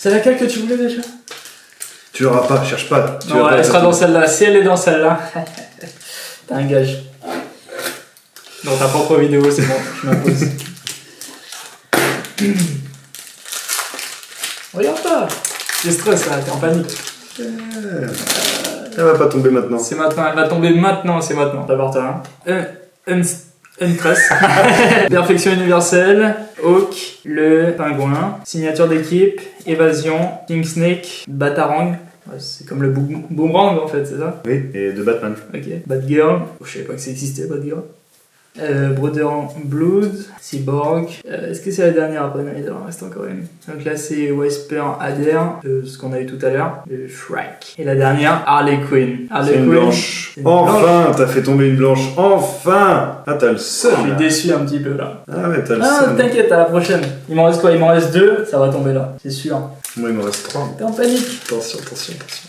C'est laquelle que tu voulais déjà? Tu l'auras pas, cherche pas. Non, elle sera dans celle-là. Si elle est dans celle-là, t'as un gage. Dans ta propre vidéo, c'est bon, je m'impose. Regarde pas. J'ai stress là, t'es en panique. Elle va pas tomber maintenant. C'est maintenant, elle va tomber maintenant, c'est maintenant. D'abord toi. Untress. Perfection universelle. Hawk. Le pingouin. Signature d'équipe. Évasion. King Snake. Batarang. Ouais, c'est comme le boomerang en fait, c'est ça? Oui, et de Batman. Ok. Batgirl. Oh, je savais pas que ça existait, Batgirl. Brother Blood, Cyborg. Est-ce que c'est la dernière après? Non, il en reste encore une. Donc là, c'est Whisper Adder, ce qu'on a eu tout à l'heure, le Shrek. Et la dernière, Harley Quinn. C'est une blanche. Enfin, t'as fait tomber une blanche. Enfin! Ah, t'as le seul. Je suis déçu un petit peu là. Ah, ouais, t'as le Ah, seul. t'inquiète, à la prochaine. Il m'en reste quoi? Il m'en reste 2, ça va tomber là, c'est sûr. Moi, il m'en reste 3. T'es en panique. Attention.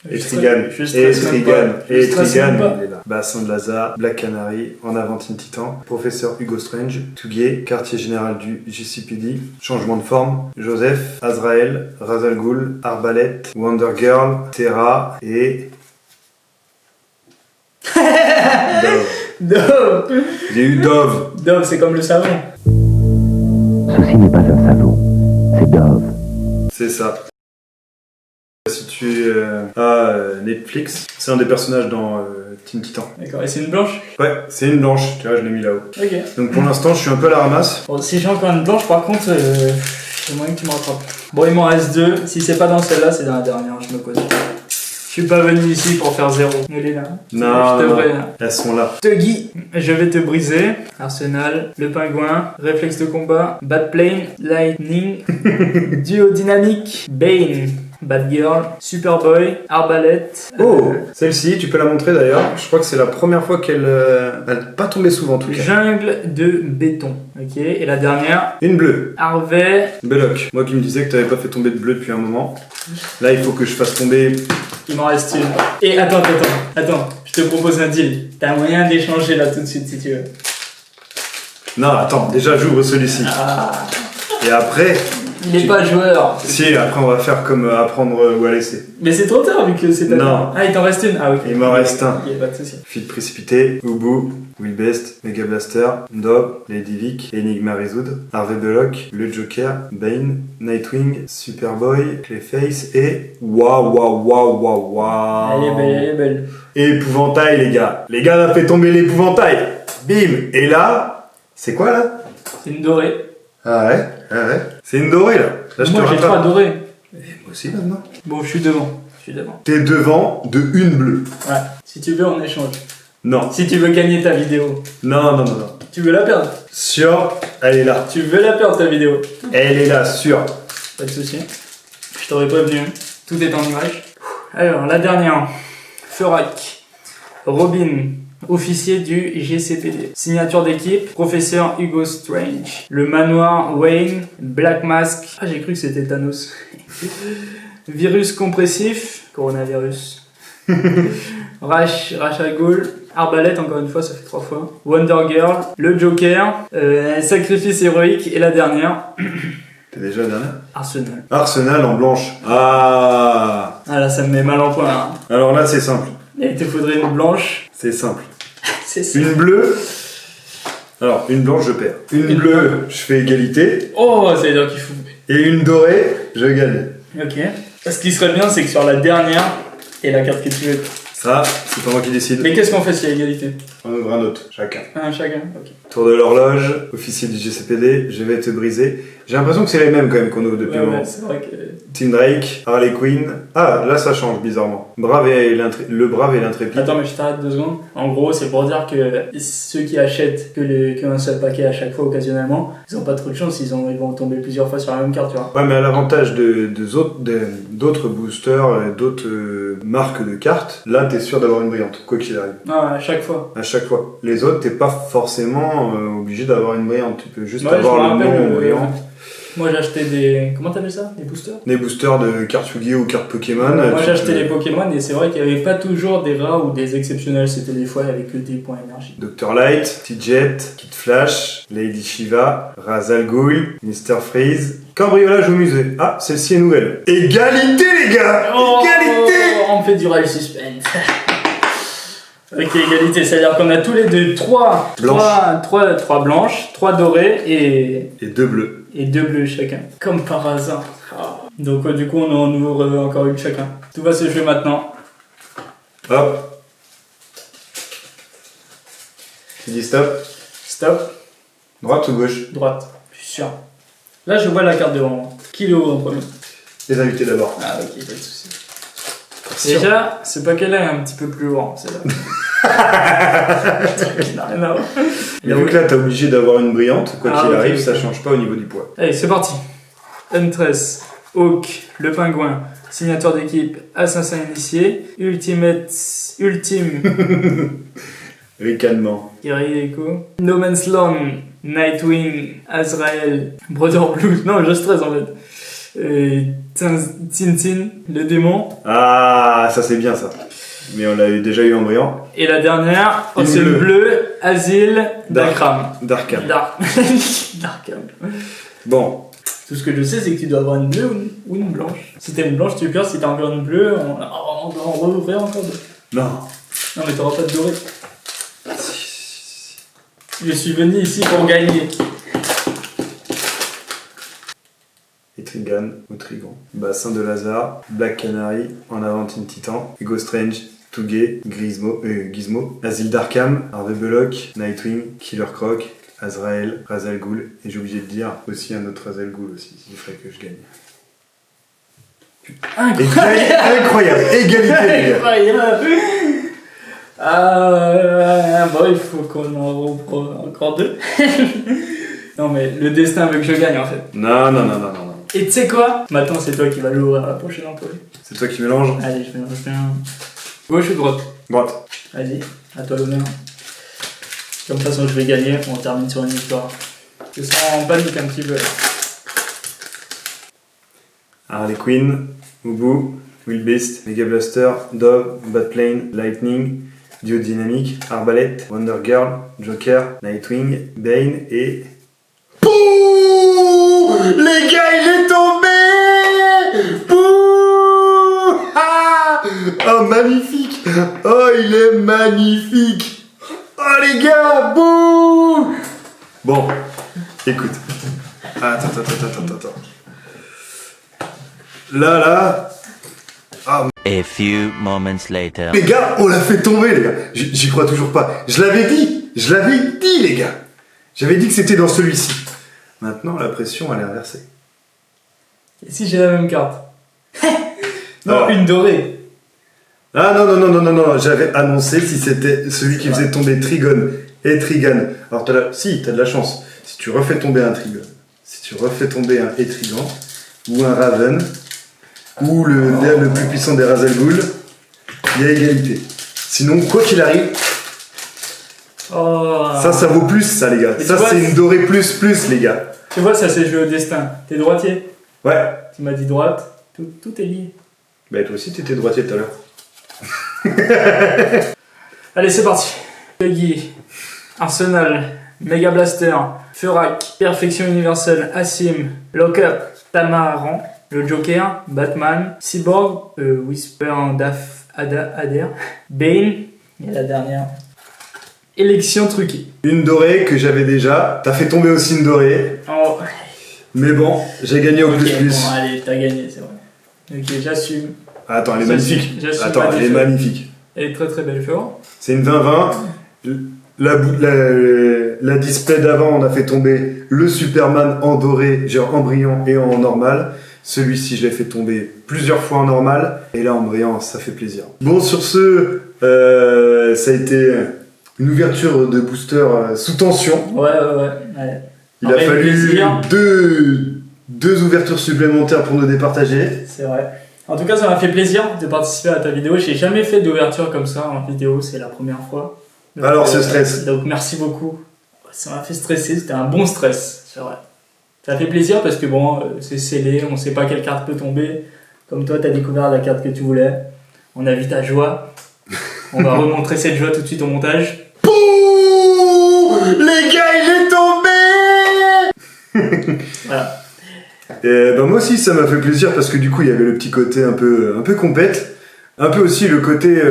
Et Je Trigan. stresse Et même pas. Trigan. Et Je stresse Trigan. même pas. Il est là. Bassin de Laza, Black Canary, En avant Teen Titan, Professeur Hugo Strange, Touguet, quartier général du JCPD, Changement de forme, Joseph, Azrael, Ra's al Ghul, Arbalète, Wonder Girl, Terra et... Dove. Dove. J'ai eu Dove. Dove, c'est comme le savon. Ceci n'est pas un savon, c'est Dove. C'est ça. Si tu as Netflix, c'est un des personnages dans Teen Titan. D'accord, et c'est une blanche? Ouais, c'est une blanche, tu vois, je l'ai mis là-haut. Ok. Donc pour l'instant, je suis un peu à la ramasse. Bon, si j'ai encore une blanche, par contre, c'est moyen que tu me rattrapes. Bon, il m'en reste 2. Si c'est pas dans celle-là, c'est dans la dernière, je me pose. Je suis pas venu ici pour faire 0. Elle est là. Non, Je devrais. elles sont là. Tuggy, je vais te briser. Arsenal, le pingouin, réflexe de combat, Batplane, Lightning, duo dynamique, Bane, Batgirl, Superboy, Arbalète. Oh, celle-ci, tu peux la montrer d'ailleurs. Je crois que c'est la première fois qu'elle n'est pas tombée souvent en tout cas. Jungle de béton. Ok, et la dernière, Une bleue, Harvey. Belloc. Moi qui me disais que tu n'avais pas fait tomber de bleu depuis un moment. Là, il faut que je fasse tomber. Il m'en reste une. Et attends, je te propose un deal. T'as moyen d'échanger là tout de suite si tu veux. Non, attends, déjà j'ouvre celui-ci. Ah, Et après, il est pas joueur. si, après on va faire comme apprendre ou à laisser. Mais c'est trop tard vu que c'est ta Non. turn. Ah, il t'en reste une. Ah, ok. Il m'en reste un. Ok, pas de soucis. Feat précipité, Ubu, Will Best, Mega Blaster, Dob, Lady Vic, Enigma Resoud, Harvey Belloc, le Joker, Bane, Nightwing, Superboy, Clayface et waouh. Elle est belle. Épouvantail les gars. Les gars, on a fait tomber l'épouvantail. Bim. Et là, c'est quoi là? C'est une dorée. Ah ouais. C'est une dorée là. Là, je Moi, te j'ai 3 rattrape. dorées. Et moi aussi maintenant. Bon, je suis devant. T'es devant de une bleue. Ouais. Si tu veux, on échange. Non. Si tu veux gagner ta vidéo. Non. Tu veux la perdre. Sûr, elle est là. Tu veux la perdre ta vidéo. Elle est là, sûr. Pas de soucis. Je t'aurais prévenu. Tout est en image. Alors, la dernière. Furac. Robin. Officier du GCPD. Signature d'équipe. Professeur Hugo Strange. Le manoir Wayne. Black Mask. Ah, j'ai cru que c'était Thanos. Virus compressif. Coronavirus. Ra's al Ghul. Arbalète, encore une fois, ça fait 3 fois. Wonder Girl. Le Joker. Sacrifice héroïque. Et la dernière. T'es déjà la dernière? Arsenal. Arsenal en blanche. Ah. Ah là, ça me met mal en point. Hein. Alors là, c'est simple. Et il te faudrait une blanche. C'est simple. C'est ça. Une bleue. Alors, une blanche, je perds. Une bleue, je fais égalité. Oh, ça veut dire qu'il faut. Et une dorée, je gagne. Ok. Ce qui serait bien, c'est que sur la dernière, et la carte que tu veux. Ça, c'est pas moi qui décide. Mais qu'est-ce qu'on fait s'il y a égalité? On ouvre un autre, chacun. Un chacun. Ok. Tour de l'horloge, officier du GCPD, je vais te briser. J'ai l'impression que c'est les mêmes quand même qu'on ouvre depuis un moment. c'est vrai que. Tim Drake, Harley Quinn. Ah, là ça change bizarrement. Le brave et l'intrépide. Attends, mais je t'arrête 2 secondes. En gros, c'est pour dire que ceux qui achètent qu'un seul paquet à chaque fois occasionnellement, ils ont pas trop de chance, ils vont tomber plusieurs fois sur la même carte, tu vois. Ouais, mais à l'avantage d'autres boosters, d'autres marques de cartes, là t'es sûr d'avoir une brillante, quoi qu'il arrive. Ah, à chaque fois. À chaque fois. Les autres, t'es pas forcément obligé d'avoir une brillante. Tu peux juste Ouais, avoir je me le rappelle, nom brillante. Moi j'ai acheté des... Comment t'appelles ça? Des boosters? Des boosters de cartes Yu-Gi-Oh! Ou cartes Pokémon. Moi j'ai acheté les Pokémon et c'est vrai qu'il n'y avait pas toujours des rares ou des exceptionnels, c'était des fois il n'y avait que des points énergie. Dr. Light, T-Jet, Kid Flash, Lady Shiva, Razal Ghul, Mr. Freeze. Cambriolage au musée. Ah, celle-ci est nouvelle. Égalité, les gars! Égalité! On fait durer le suspense. Ok, égalité, c'est-à-dire qu'on a tous les deux 3 blanches, 3 dorées et 2 bleus. Et 2 bleus chacun. Comme par hasard. Donc du coup on en ouvre encore une chacun. Tout va se jouer maintenant. Hop. Tu dis stop. Stop. Droite ou gauche? Droite. Je suis sûr. Là je vois la carte devant moi. Qui l'ouvre en premier? Les invités d'abord. Ah ok, pas de soucis. Déjà, c'est pas qu'elle est un petit peu plus lourd, c'est là. Il n'a rien à voir. Mais vu que là t'es obligé d'avoir une brillante, quoi qu'il ok, arrive, ok. ça change pas au niveau du poids. Allez, c'est parti. Huntress, Hawk, le pingouin, signature d'équipe, assassin initié, ultime, Ricanement. Kiriko, No Man's Land, Nightwing, Azrael, Brother Blues, non je stresse en fait. Tintin, le démon. Ah, ça c'est bien ça. Mais on l'a déjà eu en brillant. Et la dernière, Une c'est le bleue. bleu, Asile, Darkram. Darkham. Darkram. Bon. Tout ce que je sais, c'est que tu dois avoir une bleue ou une blanche. Si t'as une blanche, tu perds. Si t'as encore une bleue, on doit en rouvrir encore deux. Non. Non, mais t'auras pas de doré. Je suis venu ici pour gagner. Etrigan ou Trigon. Bassin de Lazare, Black Canary, En avant Teen Titan, Hugo Strange, Touguet, Gizmo, Asile d'Arkham, Harvey Bullock, Nightwing, Killer Croc, Azrael, Razal Ghul, et j'ai oublié de dire aussi un autre Razal Ghul aussi, il faudrait que je gagne. Incroyable, égalité les gars. Incroyable. Bon, il faut qu'on en rouvre encore deux. Non, mais le destin veut que je gagne en fait. Non. Et tu sais quoi? Maintenant, c'est toi qui vas l'ouvrir la prochaine employée. C'est toi qui mélanges. Allez, je mélange bien. Gauche ou droite? Droite. Vas-y, à toi l'honneur. Comme de toute façon, je vais gagner, on termine sur une victoire. Je sens en panique un petit peu. Harley Quinn, Ubu, Wilbeast, Mega Blaster, Dove, Batplane, Lightning, Duo Dynamique, Arbalète, Wonder Girl, Joker, Nightwing, Bane et... Pouh! Les gars, il est tombé! Pouh! Ah! Oh, magnifique! Oh, il est magnifique! Oh, les gars! Bouh! Bon, écoute. Attends. Là... Ah, A few moments later. les gars, on l'a fait tomber, les gars. J'y crois toujours pas. Je l'avais dit, les gars. J'avais dit que c'était dans celui-ci. Maintenant, la pression, elle est inversée. Et si j'ai la même carte? Non, Alors. une dorée. Ah non, j'avais annoncé si c'était celui qui faisait tomber Trigon et Trigan. Alors, t'as de la chance. Si tu refais tomber un Trigon, si tu refais tomber un Etrigan, ou un Raven, ou le plus puissant des Razal Ghul, il y a égalité. Sinon, quoi qu'il arrive, Oh. ça vaut plus, ça, les gars. Et Ça, tu vois, c'est une dorée plus, les gars. Tu vois, ça c'est joué au destin. T'es droitier? Ouais. Tu m'as dit droite. Tout est lié. Bah, toi aussi, t'étais droitier tout à l'heure. Allez, c'est parti. Peggy, Arsenal, Mega Blaster, Furak, Perfection Universelle, Assim, Lockup, Tamaran, le Joker, Batman, Cyborg, Whisper, Adair, Bane, et la dernière, Élection truquée. Une dorée que j'avais déjà. T'as fait tomber aussi une dorée. Oh. Mais bon, j'ai gagné au Ok, plus. bon, allez, t'as gagné, c'est vrai. Ok, j'assume. Attends, elle est J'assume, magnifique. j'assume Attends, pas elle est des magnifique. Elle est très très belle, Florent. C'est une 20-20. La display d'avant, on a fait tomber le Superman en doré, genre en brillant et en normal. Celui-ci, je l'ai fait tomber plusieurs fois en normal. Et là, en brillant, ça fait plaisir. Bon, sur ce, ça a été une ouverture de booster sous tension. Ouais. Il En a vrai, fallu plaisir. deux ouvertures supplémentaires pour nous départager. C'est vrai. En tout cas, ça m'a fait plaisir de participer à ta vidéo. J'ai jamais fait d'ouverture comme ça en vidéo, c'est la première fois. Donc, Alors, ce stress. Donc merci beaucoup. Ça m'a fait stresser, c'était un bon stress, c'est vrai. Ça fait plaisir parce que bon, c'est scellé, on sait pas quelle carte peut tomber. Comme toi, t'as découvert la carte que tu voulais. On a vu ta joie. On va remontrer cette joie tout de suite au montage. Pouh, les gars, il est tombé. Voilà. Et moi aussi, ça m'a fait plaisir parce que du coup, il y avait le petit côté un peu compète. Un peu aussi le côté,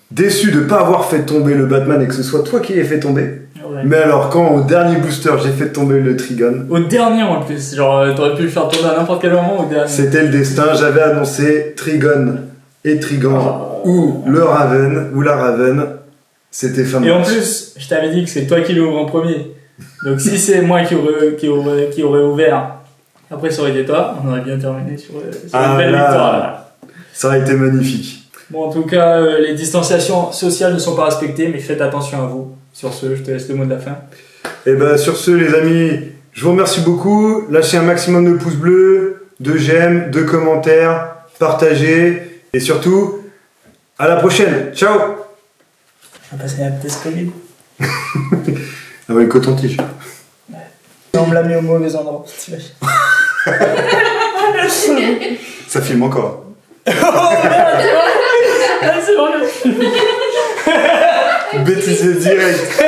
déçu de pas avoir fait tomber le Batman et que ce soit toi qui l'aies fait tomber. Ouais. Mais alors, quand au dernier booster, j'ai fait tomber le Trigon, Au dernier en plus, genre t'aurais pu le faire tomber à n'importe quel moment au dernier. c'était le destin. J'avais annoncé Trigon et Trigon ou le Raven ou la Raven. C'était fin de Et en match. plus, je t'avais dit que c'est toi qui l'ouvre en premier. Donc si c'est moi qui aurais ouvert, après ça aurait été toi, on aurait bien terminé sur une belle victoire. Là. Ça aurait été magnifique. Bon, en tout cas, les distanciations sociales ne sont pas respectées, mais faites attention à vous. Sur ce, je te laisse le mot de la fin. Et ben sur ce, les amis, je vous remercie beaucoup. Lâchez un maximum de pouces bleus, de j'aime, de commentaires, partagez et surtout, à la prochaine. Ciao. On va passer à un test Covid. Ah ouais, le coton-tige. On me l'a mis au mauvais endroit. T'imagines. Ça filme encore. Ah, c'est vrai. Bêtise direct.